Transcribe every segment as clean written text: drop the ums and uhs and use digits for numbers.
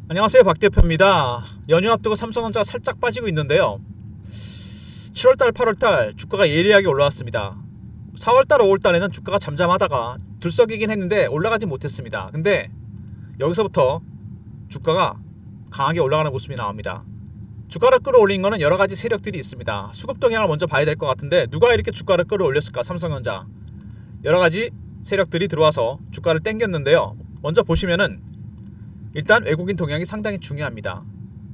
안녕하세요, 박 대표입니다. 연휴 앞두고 삼성전자가 살짝 빠지고 있는데요. 7월달, 8월달 주가가 예리하게 올라왔습니다. 4월달, 5월달에는 주가가 잠잠하다가 들썩이긴 했는데 올라가지 못했습니다. 근데 여기서부터 주가가 강하게 올라가는 모습이 나옵니다. 주가를 끌어올린 거는 여러 가지 세력들이 있습니다. 수급 동향을 먼저 봐야 될 것 같은데 누가 이렇게 주가를 끌어올렸을까? 삼성전자. 여러 가지 세력들이 들어와서 주가를 땡겼는데요. 먼저 보시면은 일단 외국인 동향이 상당히 중요합니다.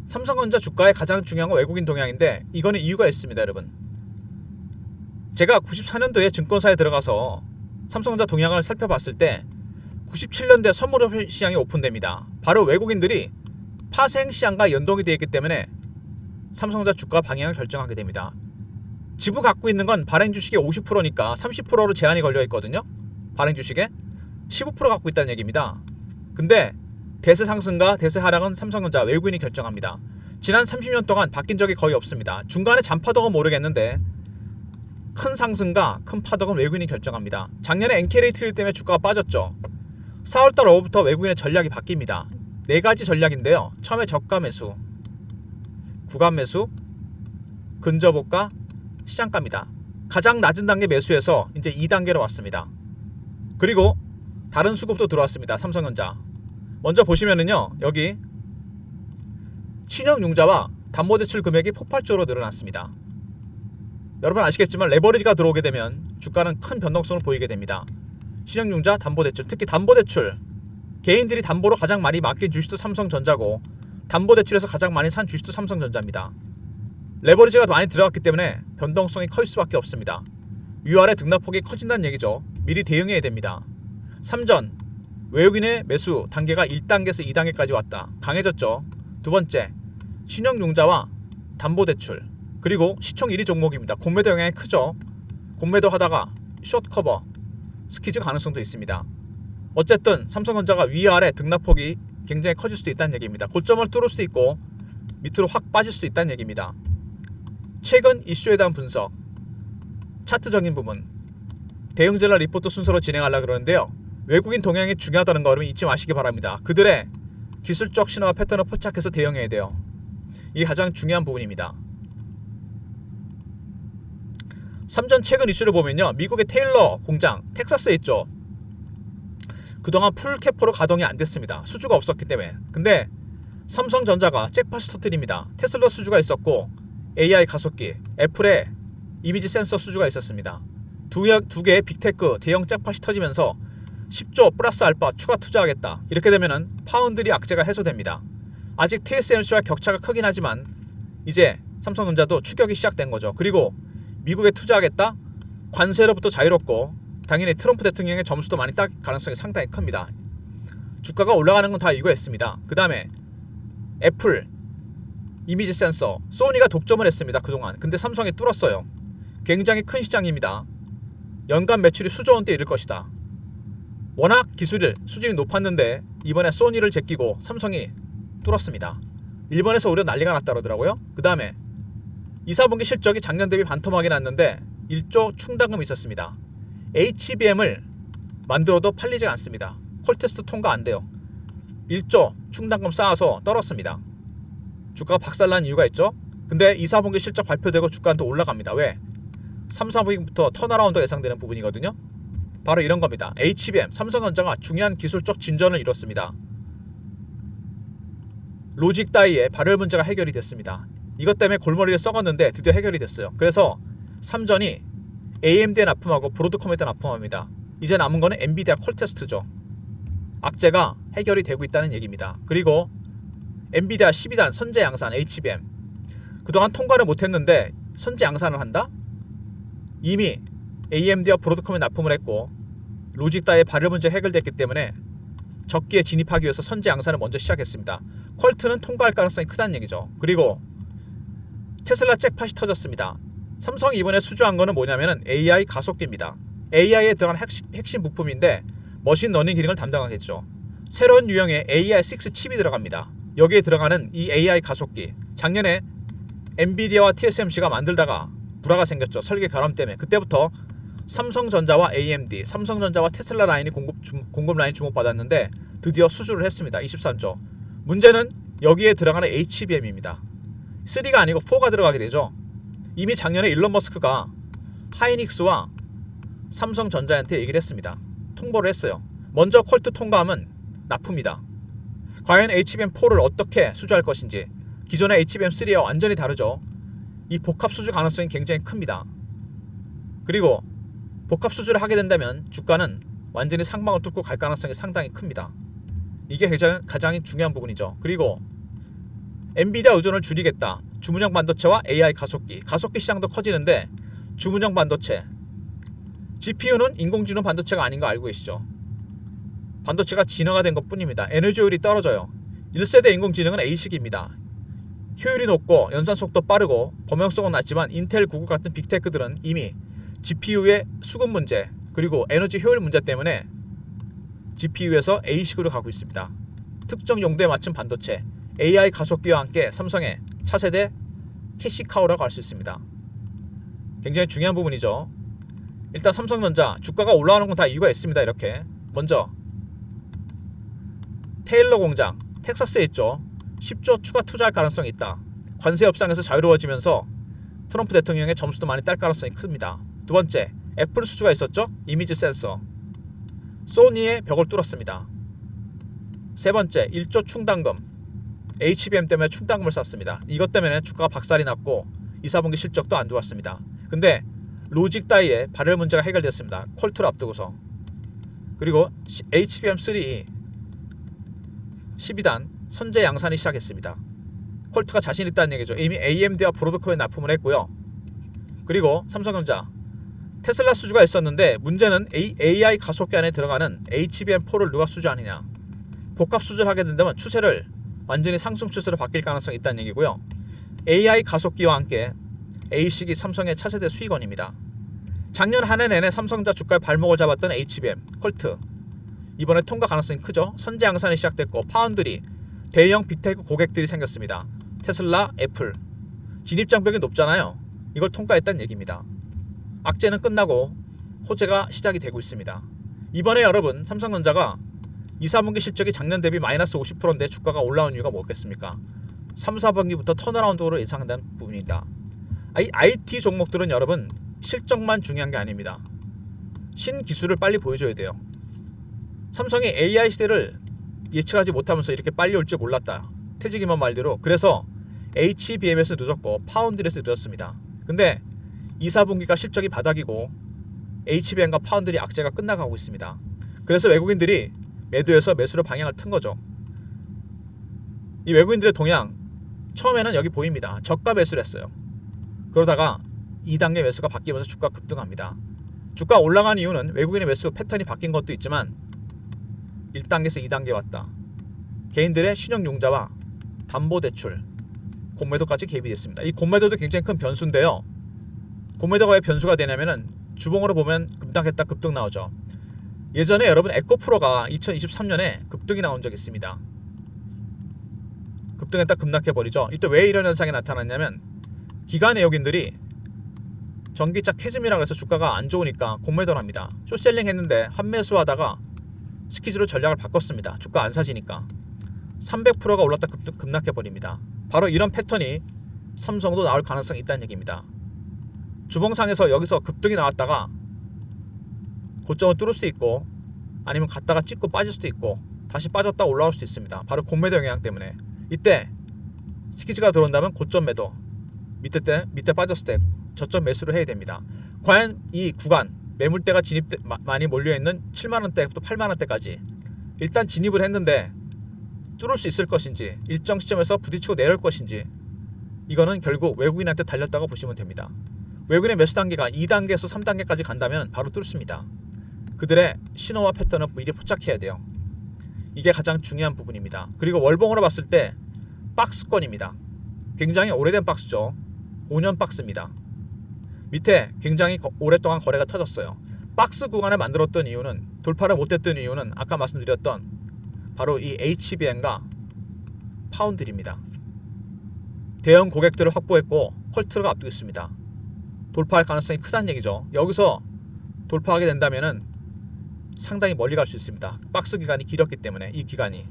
삼성전자 주가의 가장 중요한 건 외국인 동향인데 이거는 이유가 있습니다, 여러분. 제가 94년도에 증권사에 들어가서 삼성전자 동향을 살펴봤을 때 97년도에 선물 시장이 오픈됩니다. 바로 외국인들이 파생 시장과 연동이 되어 있기 때문에 삼성전자 주가 방향을 결정하게 됩니다. 지분 갖고 있는 건 발행 주식의 50%니까 30%로 제한이 걸려 있거든요. 발행 주식에 15% 갖고 있다는 얘기입니다. 근데 대세 상승과 대세 하락은 삼성전자 외국인이 결정합니다. 지난 30년 동안 바뀐 적이 거의 없습니다. 중간에 잔파동은 모르겠는데 큰 상승과 큰 파동은 외국인이 결정합니다. 작년에 NK레이트일 때문에 주가가 빠졌죠. 4월달 5월부터 외국인의 전략이 바뀝니다. 네 가지 전략인데요. 처음에 저가 매수, 구간 매수, 근저보가, 시장가입니다. 가장 낮은 단계 매수해서 이제 2단계로 왔습니다. 그리고 다른 수급도 들어왔습니다. 삼성전자. 먼저 보시면은요, 여기 신용융자와 담보대출 금액이 폭발적으로 늘어났습니다. 여러분 아시겠지만 레버리지가 들어오게 되면 주가는 큰 변동성을 보이게 됩니다. 신용융자, 담보대출, 특히 담보대출, 개인들이 담보로 가장 많이 맡긴 주식도 삼성전자고 담보대출에서 가장 많이 산 주식도 삼성전자입니다. 레버리지가 많이 들어갔기 때문에 변동성이 커질 수밖에 없습니다. 위아래 등락폭이 커진다는 얘기죠. 미리 대응해야 됩니다. 3전 외국인의 매수 단계가 1단계에서 2단계까지 왔다. 강해졌죠. 두 번째, 신용융자와 담보대출, 그리고 시총 1위 종목입니다. 공매도 영향이 크죠. 공매도 하다가 숏커버, 스키즈 가능성도 있습니다. 어쨌든 삼성전자가 위아래 등락폭이 굉장히 커질 수도 있다는 얘기입니다. 고점을 뚫을 수도 있고 밑으로 확 빠질 수도 있다는 얘기입니다. 최근 이슈에 대한 분석, 차트적인 부분, 대응 전략 리포트 순서로 진행하려고 그러는데요. 외국인 동향이 중요하다는 거 여러분 잊지 마시기 바랍니다. 그들의 기술적 신호와 패턴을 포착해서 대응해야 돼요. 이게 가장 중요한 부분입니다. 3전 최근 이슈를 보면요. 미국의 테일러 공장 텍사스에 있죠. 그동안 풀캐퍼로 가동이 안 됐습니다. 수주가 없었기 때문에. 근데 삼성전자가 잭팟이 터뜨립니다. 테슬라 수주가 있었고 AI 가속기, 애플의 이미지 센서 수주가 있었습니다. 두 개의 빅테크 대형 잭팟이 터지면서 10조 플러스 알파 추가 투자하겠다. 이렇게 되면은 파운드리 악재가 해소됩니다. 아직 TSMC와 격차가 크긴 하지만 이제 삼성전자도 추격이 시작된 거죠. 그리고 미국에 투자하겠다? 관세로부터 자유롭고 당연히 트럼프 대통령의 점수도 많이 딸 가능성이 상당히 큽니다. 주가가 올라가는 건 다 이거였습니다. 그 다음에 애플, 이미지 센서, 소니가 독점을 했습니다. 그동안. 근데 삼성이 뚫었어요. 굉장히 큰 시장입니다. 연간 매출이 수조 원대에 이를 것이다. 워낙 기술 수준이 높았는데 이번에 소니를 제끼고 삼성이 뚫었습니다. 일본에서 오히려 난리가 났다 그러더라고요. 그 다음에 2, 4분기 실적이 작년 대비 반토막이 났는데 1조 충당금이 있었습니다. HBM을 만들어도 팔리지 않습니다. 콜테스트 통과 안 돼요. 1조 충당금 쌓아서 떨었습니다. 주가가 박살난 이유가 있죠. 근데 2, 4분기 실적 발표되고 주가는 또 올라갑니다. 왜? 3, 4분기부터 턴어라운드가 예상되는 부분이거든요. 바로 이런 겁니다. HBM, 삼성전자가 중요한 기술적 진전을 이뤘습니다. 로직 다이의 발열 문제가 해결이 됐습니다. 이것 때문에 골머리를 썩었는데 드디어 해결이 됐어요. 그래서 삼전이 AMD에 납품하고 브로드컴에다 납품합니다. 이제 남은 거는 엔비디아 콜테스트죠. 악재가 해결이 되고 있다는 얘기입니다. 그리고 엔비디아 12단 선제 양산 HBM 그동안 통과를 못했는데 선제 양산을 한다? 이미 AMD와 브로드컴에 납품을 했고 로직 다이의 발열 문제 해결됐기 때문에 적기에 진입하기 위해서 선제 양산을 먼저 시작했습니다. 퀄트는 통과할 가능성이 크다는 얘기죠. 그리고 테슬라 잭팟이 터졌습니다. 삼성이 이번에 수주한 거는 뭐냐면은 AI 가속기입니다. AI에 들어간 핵심 부품인데 머신러닝 기능을 담당하겠죠. 새로운 유형의 AI6 칩이 들어갑니다. 여기에 들어가는 이 AI 가속기 작년에 엔비디아와 TSMC가 만들다가 불화가 생겼죠. 설계 결함 때문에. 그때부터 삼성전자와 AMD, 삼성전자와 테슬라 라인이 공급 라인 주목받았는데 드디어 수주를 했습니다. 23조. 문제는 여기에 들어가는 HBM입니다. 3가 아니고 4가 들어가게 되죠. 이미 작년에 일론 머스크가 하이닉스와 삼성전자한테 얘기를 했습니다. 통보를 했어요. 먼저 퀄트 통과하면 납품이다. 과연 HBM4를 어떻게 수주할 것인지. 기존의 HBM3와 완전히 다르죠. 이 복합 수주 가능성이 굉장히 큽니다. 그리고 복합 수주를 하게 된다면 주가는 완전히 상방을 뚫고 갈 가능성이 상당히 큽니다. 이게 가장 중요한 부분이죠. 그리고 엔비디아 의존을 줄이겠다. 주문형 반도체와 AI 가속기 시장도 커지는데 주문형 반도체, GPU는 인공지능 반도체가 아닌 거 알고 계시죠? 반도체가 진화가 된 것뿐입니다. 에너지 효율이 떨어져요. 1세대 인공지능은 A식입니다. 효율이 높고 연산 속도 빠르고 범용성은 낮지만 인텔, 구글 같은 빅테크들은 이미 GPU의 수급 문제 그리고 에너지 효율 문제 때문에 GPU에서 A식으로 가고 있습니다. 특정 용도에 맞춘 반도체, AI 가속기와 함께 삼성의 차세대 캐시카우라고 할 수 있습니다. 굉장히 중요한 부분이죠. 일단 삼성전자 주가가 올라가는 건 다 이유가 있습니다. 이렇게 먼저 테일러 공장 텍사스에 있죠. 10조 추가 투자할 가능성이 있다. 관세 협상에서 자유로워지면서 트럼프 대통령의 점수도 많이 딸 가능성이 큽니다. 두 번째, 애플 수주가 있었죠. 이미지 센서 소니의 벽을 뚫었습니다. 세 번째, 1조 충당금 HBM 때문에 충당금을 쐈습니다. 이것 때문에 주가가 박살이 났고 2, 4분기 실적도 안 좋았습니다. 근데 로직 다이의 발열 문제가 해결됐습니다. 퀄트를 앞두고서. 그리고 HBM3 12단 선제 양산이 시작했습니다. 퀄트가 자신 있다는 얘기죠. 이미 AMD와 브로드컴에 납품을 했고요. 그리고 삼성전자 테슬라 수주가 있었는데 문제는 AI 가속기 안에 들어가는 HBM4를 누가 수주하느냐. 복합 수주를 하게 된다면 추세를 완전히 상승 추세로 바뀔 가능성이 있다는 얘기고요. AI 가속기와 함께 A식이 삼성의 차세대 수익원입니다. 작년 한 해 내내 삼성전자 주가의 발목을 잡았던 HBM, 퀄트 이번에 통과 가능성이 크죠. 선제 양산이 시작됐고 파운드리, 대형 빅테크 고객들이 생겼습니다. 테슬라, 애플 진입장벽이 높잖아요. 이걸 통과했다는 얘기입니다. 악재는 끝나고 호재가 시작이 되고 있습니다. 이번에 여러분 삼성전자가 2, 4분기 실적이 작년 대비 마이너스 50%인데 주가가 올라온 이유가 뭐겠습니까? 3, 4분기부터 턴어라운드로 예상된 부분이다. IT 종목들은 여러분 실적만 중요한 게 아닙니다. 신기술을 빨리 보여줘야 돼요. 삼성이 AI 시대를 예측하지 못하면서 이렇게 빨리 올 줄 몰랐다. 태직이만 말대로. 그래서 HBM에서 늦었고 파운드리에서 늦었습니다. 근데 2, 4분기가 실적이 바닥이고 HBM과 파운드리 악재가 끝나가고 있습니다. 그래서 외국인들이 매도해서 매수로 방향을 튼 거죠. 이 외국인들의 동향 처음에는 여기 보입니다. 저가 매수를 했어요. 그러다가 2단계 매수가 바뀌면서 주가 급등합니다. 주가 올라간 이유는 외국인의 매수 패턴이 바뀐 것도 있지만 1단계에서 2단계 왔다. 개인들의 신용융자와 담보대출, 공매도까지 개입이 됐습니다. 이 공매도도 굉장히 큰 변수인데요. 공매도가 왜 변수가 되냐면은 주봉으로 보면 급등했다 급등 나오죠. 예전에 여러분 에코프로가 2023년에 급등이 나온 적이 있습니다. 급등했다 급락해버리죠. 이때 왜 이런 현상이 나타났냐면 기관 내역인들이 전기차 캐즘이라고 해서 주가가 안 좋으니까 공매도를 합니다. 숏셀링 했는데 환매수하다가 스키즈로 전략을 바꿨습니다. 주가 안 사지니까 300%가 올랐다 급락해버립니다. 바로 이런 패턴이 삼성도 나올 가능성이 있다는 얘기입니다. 주봉상에서 여기서 급등이 나왔다가 고점을 뚫을 수도 있고 아니면 갔다가 찍고 빠질 수도 있고 다시 빠졌다 올라올 수도 있습니다. 바로 공매도 영향 때문에. 이때 스키즈가 들어온다면 고점 매도, 밑에 빠졌을 때 저점 매수를 해야 됩니다. 과연 이 구간 매물대가 많이 몰려있는 7만원대부터 8만원대까지 일단 진입을 했는데 뚫을 수 있을 것인지, 일정 시점에서 부딪히고 내려올 것인지, 이거는 결국 외국인한테 달렸다고 보시면 됩니다. 외국인의 매수 단계가 2단계에서 3단계까지 간다면 바로 뚫습니다. 그들의 신호와 패턴을 미리 포착해야 돼요. 이게 가장 중요한 부분입니다. 그리고 월봉으로 봤을 때 박스권입니다. 굉장히 오래된 박스죠. 5년 박스입니다. 밑에 굉장히 오랫동안 거래가 터졌어요. 박스 구간을 만들었던 이유는, 돌파를 못했던 이유는 아까 말씀드렸던 바로 이 HBM과 파운드리입니다. 대형 고객들을 확보했고 퀄트가 앞두고 있습니다. 돌파할 가능성이 크다는 얘기죠. 여기서 돌파하게 된다면은 상당히 멀리 갈 수 있습니다. 박스 기간이 길었기 때문에 이 기간이.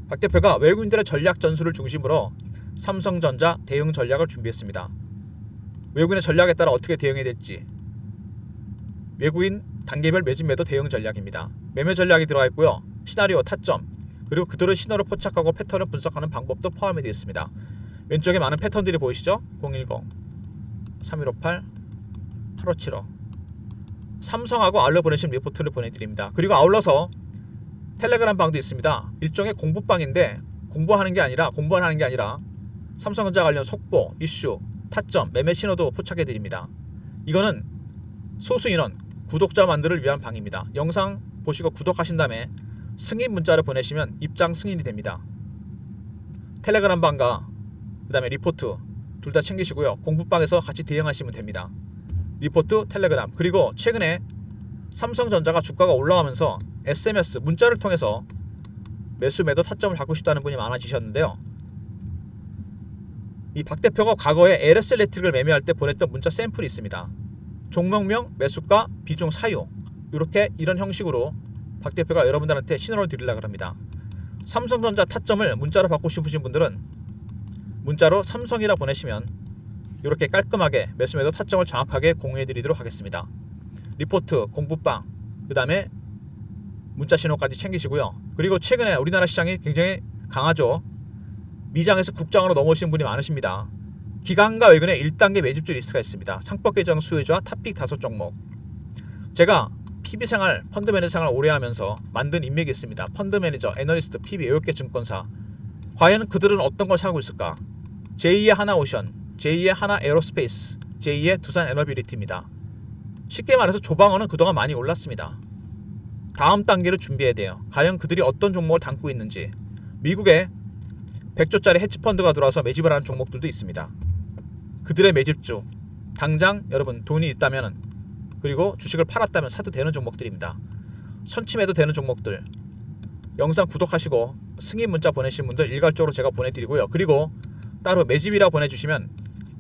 박 대표가 외국인들의 전략 전술을 중심으로 삼성전자 대응 전략을 준비했습니다. 외국인의 전략에 따라 어떻게 대응해야 될지, 외국인 단계별 매집 매도 대응 전략입니다. 매매 전략이 들어가 있고요. 시나리오, 타점, 그리고 그들을 신호로 포착하고 패턴을 분석하는 방법도 포함이 되어 있습니다. 왼쪽에 많은 패턴들이 보이시죠? 010-3158-8575 삼성하고 아울러 보내신 리포트를 보내드립니다. 그리고 아울러서 텔레그램 방도 있습니다. 일종의 공부방인데 공부하는 게 아니라 삼성전자 관련 속보, 이슈, 타점, 매매 신호도 포착해드립니다. 이거는 소수인원, 구독자만들을 위한 방입니다. 영상 보시고 구독하신 다음에 승인 문자를 보내시면 입장 승인이 됩니다. 텔레그램 방과 그 다음에 리포트 둘 다 챙기시고요. 공부방에서 같이 대응하시면 됩니다. 리포트, 텔레그램, 그리고 최근에 삼성전자가 주가가 올라가면서 SMS 문자를 통해서 매수 매도 타점을 갖고 싶다는 분이 많아지셨는데요. 이 박 대표가 과거에 LS 일렉트릭을 매매할 때 보냈던 문자 샘플이 있습니다. 종목명, 매수가, 비중, 사유, 이런 형식으로 박 대표가 여러분들한테 신호를 드리려고 합니다. 삼성전자 타점을 문자로 받고 싶으신 분들은 문자로 삼성이라 보내시면 이렇게 깔끔하게 매수 매도 타점을 정확하게 공유해 드리도록 하겠습니다. 리포트, 공부방, 그 다음에 문자 신호까지 챙기시고요. 그리고 최근에 우리나라 시장이 굉장히 강하죠. 미장에서 국장으로 넘어오신 분이 많으십니다. 기관과 외근의 1단계 매집주 리스트가 있습니다. 상법 개정 수혜주와 탑픽 5종목. 제가 PB생활, 펀드매니저 생활 오래 하면서 만든 인맥이 있습니다. 펀드매니저, 애널리스트, PB 7개 증권사. 과연 그들은 어떤 걸 사고 있을까? 제2의 하나오션, 제2의 하나에어로스페이스, 제2의 두산에너비리티입니다. 쉽게 말해서 조방어는 그동안 많이 올랐습니다. 다음 단계를 준비해야 돼요. 과연 그들이 어떤 종목을 담고 있는지. 미국에 100조짜리 헤지펀드가 들어와서 매집을 하는 종목들도 있습니다. 그들의 매집주, 당장 여러분 돈이 있다면, 그리고 주식을 팔았다면 사도 되는 종목들입니다. 선침해도 되는 종목들. 영상 구독하시고 승인 문자 보내신 분들 일괄적으로 제가 보내드리고요. 그리고 따로 매집이라 보내주시면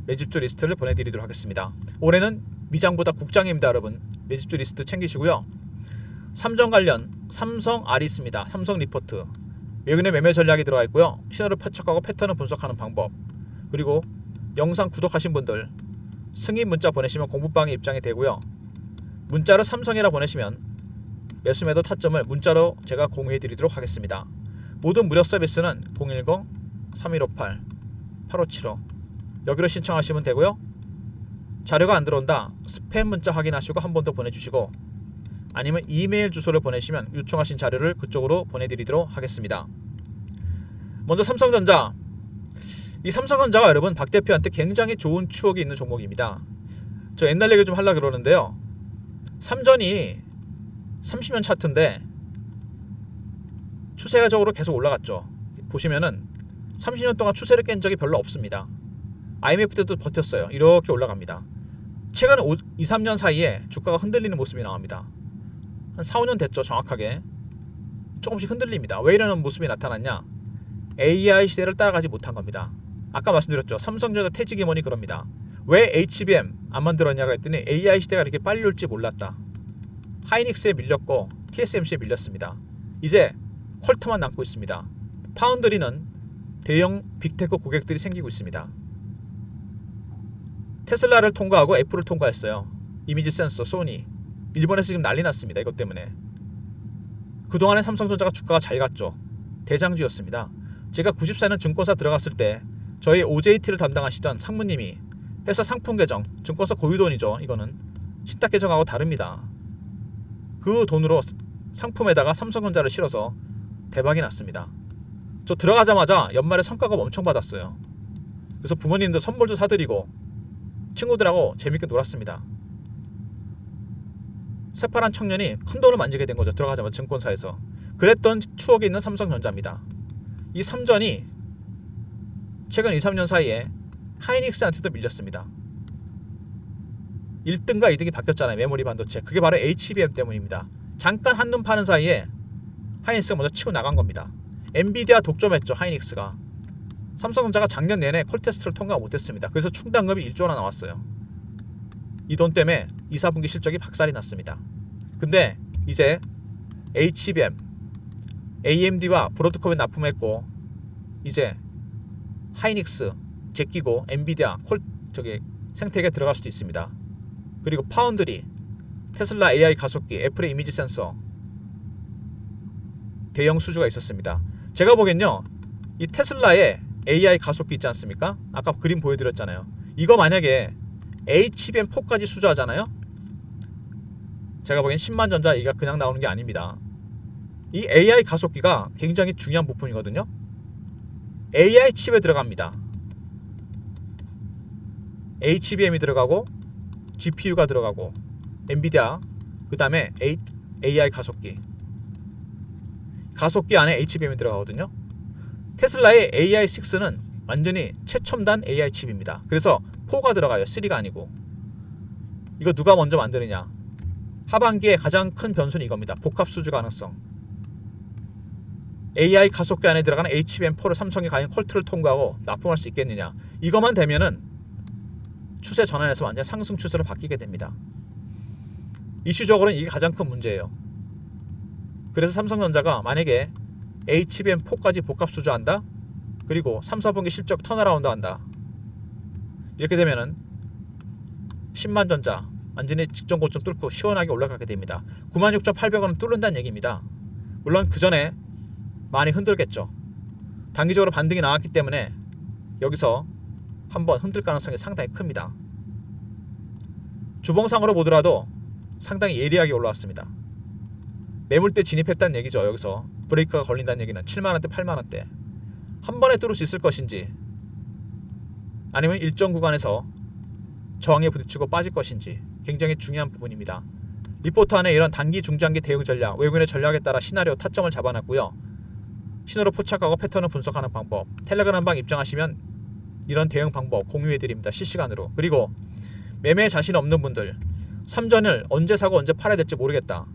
매집주 리스트를 보내드리도록 하겠습니다. 올해는 미장보다 국장입니다. 여러분 매집주 리스트 챙기시고요. 삼성 관련 삼성 R이 있습니다. 삼성 리포트, 외국인의 매매 전략이 들어가 있고요. 신호를 포착하고 패턴을 분석하는 방법, 그리고 영상 구독하신 분들 승인 문자 보내시면 공부방에 입장이 되고요. 문자로 삼성이라 보내시면 매수 매도 타점을 문자로 제가 공유해 드리도록 하겠습니다. 모든 무료 서비스는 010-3158-8575 여기로 신청하시면 되고요. 자료가 안 들어온다, 스팸 문자 확인하시고 한 번 더 보내주시고, 아니면 이메일 주소를 보내시면 요청하신 자료를 그쪽으로 보내드리도록 하겠습니다. 먼저 삼성전자. 이 삼성전자가 여러분 박 대표한테 굉장히 좋은 추억이 있는 종목입니다. 저 옛날 얘기 좀 하려고 그러는데요. 삼전이 30년 차트인데 추세적으로 계속 올라갔죠. 보시면은 30년 동안 추세를 깬 적이 별로 없습니다. IMF 때도 버텼어요. 이렇게 올라갑니다. 최근 2, 3년 사이에 주가가 흔들리는 모습이 나옵니다. 한 4, 5년 됐죠. 정확하게 조금씩 흔들립니다. 왜 이러는 모습이 나타났냐? AI 시대를 따라가지 못한 겁니다. 아까 말씀드렸죠. 삼성전자 퇴직 임원이 그럽니다. 왜 HBM 안 만들었냐고 했더니 AI 시대가 이렇게 빨리 올지 몰랐다. 하이닉스에 밀렸고 TSMC에 밀렸습니다. 이제 퀄트만 남고 있습니다. 파운드리는 대형 빅테크 고객들이 생기고 있습니다. 테슬라를 통과하고 애플을 통과했어요. 이미지 센서, 소니. 일본에서 지금 난리 났습니다. 이것 때문에. 그동안에 삼성전자가 주가가 잘 갔죠. 대장주였습니다. 제가 94년 증권사 들어갔을 때 저희 OJT를 담당하시던 상무님이 회사 상품 계정, 증권사 고유돈이죠. 이거는 신탁 계정하고 다릅니다. 그 돈으로 상품에다가 삼성전자를 실어서 대박이 났습니다. 저 들어가자마자 연말에 성과급 엄청 받았어요. 그래서 부모님들 선물도 사드리고 친구들하고 재밌게 놀았습니다. 새파란 청년이 큰 돈을 만지게 된 거죠. 들어가자마자 증권사에서. 그랬던 추억이 있는 삼성전자입니다. 이 삼전이 최근 2, 3년 사이에 하이닉스한테도 밀렸습니다. 1등과 2등이 바뀌었잖아요. 메모리 반도체. 그게 바로 HBM 때문입니다. 잠깐 한눈 파는 사이에 하이닉스가 먼저 치고 나간 겁니다. 엔비디아 독점했죠. 하이닉스가. 삼성전자가 작년 내내 콜테스트를 통과 못했습니다. 그래서 충당금이 1조 원 나왔어요. 이 돈 때문에 2, 4분기 실적이 박살이 났습니다. 근데 이제 HBM, AMD와 브로드컴에 납품했고 이제 하이닉스 제끼고 엔비디아 생텍에 들어갈 수도 있습니다. 그리고 파운드리, 테슬라 AI 가속기, 애플의 이미지 센서 대형 수주가 있었습니다. 제가 보기엔요, 이 테슬라의 AI 가속기 있지 않습니까? 아까 그림 보여드렸잖아요. 이거 만약에 HBM4까지 수주하잖아요. 제가 보기엔 10만 전자 이가 그냥 나오는 게 아닙니다. 이 AI 가속기가 굉장히 중요한 부품이거든요. AI 칩에 들어갑니다. HBM이 들어가고 GPU가 들어가고 엔비디아, 그 다음에 AI 가속기 안에 HBM이 들어가거든요. 테슬라의 AI6는 완전히 최첨단 AI 칩입니다. 그래서 4가 들어가요. 3가 아니고. 이거 누가 먼저 만드느냐. 하반기에 가장 큰 변수는 이겁니다. 복합 수주 가능성. AI 가속기 안에 들어가는 HBM4를 삼성이 과연 퀄트를 통과하고 납품할 수 있겠느냐. 이것만 되면은 추세 전환에서 완전 상승 추세로 바뀌게 됩니다. 이슈적으로는 이게 가장 큰 문제예요. 그래서 삼성전자가 만약에 HBM4까지 복합 수주한다. 그리고 3, 4분기 실적 턴어라운드 한다. 이렇게 되면은 10만 전자 완전히 직전 고점 뚫고 시원하게 올라가게 됩니다. 96,800원은 뚫는다는 얘기입니다. 물론 그 전에 많이 흔들겠죠. 단기적으로 반등이 나왔기 때문에 여기서 한번 흔들 가능성이 상당히 큽니다. 주봉상으로 보더라도 상당히 예리하게 올라왔습니다. 매물대 진입했다는 얘기죠. 여기서 브레이크가 걸린다는 얘기는 7만원대 8만원대 한 번에 뚫을 수 있을 것인지, 아니면 일정 구간에서 저항에 부딪히고 빠질 것인지 굉장히 중요한 부분입니다. 리포트 안에 이런 단기 중장기 대응 전략, 외국인의 전략에 따라 시나리오 타점을 잡아놨고요. 신호로 포착하고 패턴을 분석하는 방법, 텔레그램방 입장하시면 이런 대응 방법 공유해드립니다. 실시간으로. 그리고 매매에 자신 없는 분들, 삼전을 언제 사고 언제 팔아야 될지 모르겠다.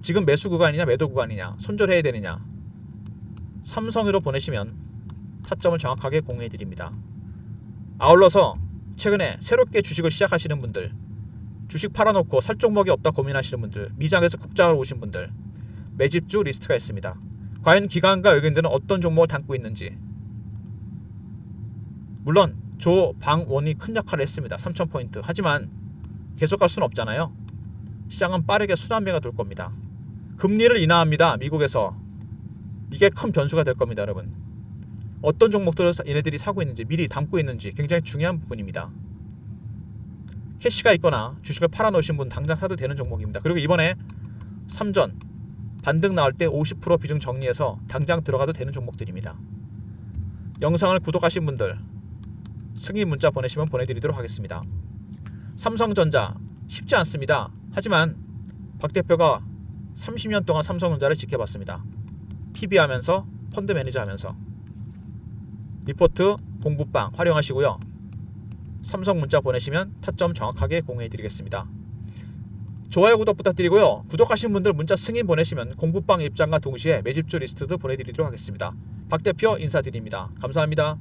지금 매수 구간이냐 매도 구간이냐 손절해야 되느냐, 삼성으로 보내시면 타점을 정확하게 공유해드립니다. 아울러서 최근에 새롭게 주식을 시작하시는 분들, 주식 팔아놓고 살 종목이 없다 고민하시는 분들, 미장에서 국장으로 오신 분들, 매집주 리스트가 있습니다. 과연 기관과 외국인들은 어떤 종목을 담고 있는지. 물론 조방원이 큰 역할을 했습니다. 3,000포인트. 하지만 계속 갈 수는 없잖아요. 시장은 빠르게 순환매가 돌 겁니다. 금리를 인하합니다. 미국에서. 이게 큰 변수가 될 겁니다. 여러분. 어떤 종목들을 얘네들이 사고 있는지, 미리 담고 있는지 굉장히 중요한 부분입니다. 캐시가 있거나 주식을 팔아놓으신 분 당장 사도 되는 종목입니다. 그리고 이번에 삼전 반등 나올 때 50% 비중 정리해서 당장 들어가도 되는 종목들입니다. 영상을 구독하신 분들 승인 문자 보내시면 보내드리도록 하겠습니다. 삼성전자 쉽지 않습니다. 하지만 박 대표가 30년 동안 삼성전자를 지켜봤습니다. PB하면서 펀드 매니저 하면서. 리포트 공부방 활용하시고요. 삼성 문자 보내시면 타점 정확하게 공유해드리겠습니다. 좋아요 구독 부탁드리고요. 구독하신 분들 문자 승인 보내시면 공부방 입장과 동시에 매집주 리스트도 보내드리도록 하겠습니다. 박 대표 인사드립니다. 감사합니다.